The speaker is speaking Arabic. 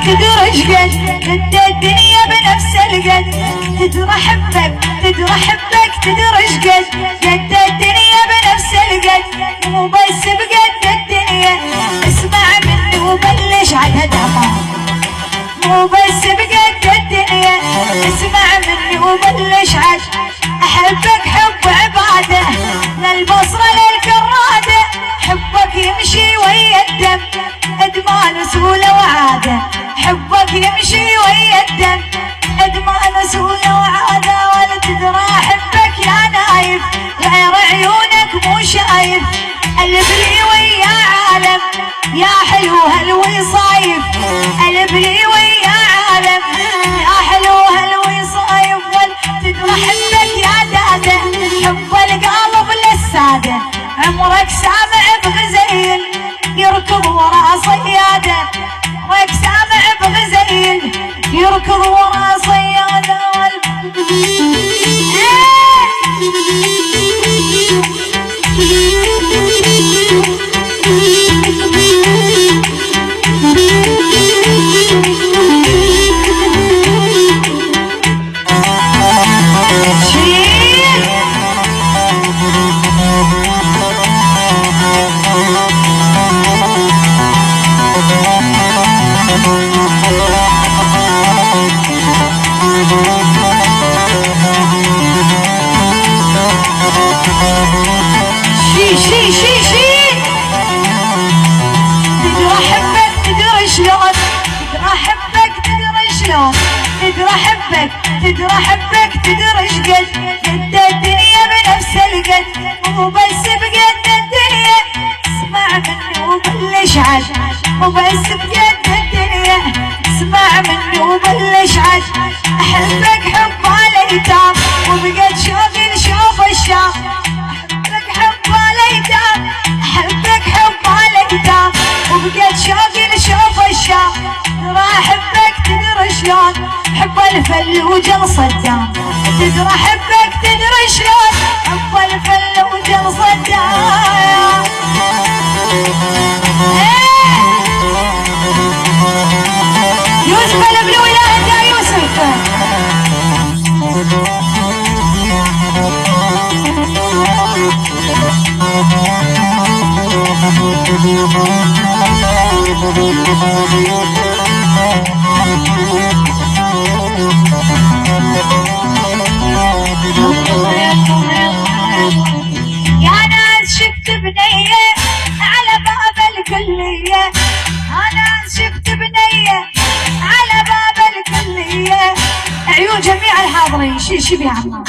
تدري شقد انت الدنيا بنفس القد تدري حبك تدري حبك تدري شقد قد الدنيا بنفس القد مو بس بقد الدنيا اسمع مني وبلش على دمار مو بس بقد الدنيا اسمع مني وبلش عد احبك حب عباده للبصره للكراده حبك يمشي ويا الدم ادمان سهوله وعاده حبك يمشي ويا الدم ادمان سهوله وعاده ولا تدرى احبك يا نايف غير عيونك مو شايف قلب لي ويا عالم يا حلو هالوصايف قلب لي ويا عالم يا حلو هالوصايف تدري حبك يا داده حب القلب للساده عمرك سامع بغزيل يركض ورا صياده عمرك سامع بغزيل يركض ورا صياده تدري حبك تدري حبك تدري شقد قد الدنيا بنفس القد مو بس بقد الدنيا اسمع مني وبلش عد مو بس بقد الدنيا اسمع مني وبلش عد احبك حب الايتام وبقد شوقي نشوف الشام احبك حب الايتام احبك حب الايتام وبقد شوقي نشوف الشام ترى احبك تدري شلون حب الفلوجة صدام تدري حبك تدري شلون حب الفلوجة صدام يوسف البلو يا انت يا يوسف يا ناس شفت بنية على باب الكلية أنا شفت بنية على باب الكلية عيون جميع الحاضرين شي بيها عمار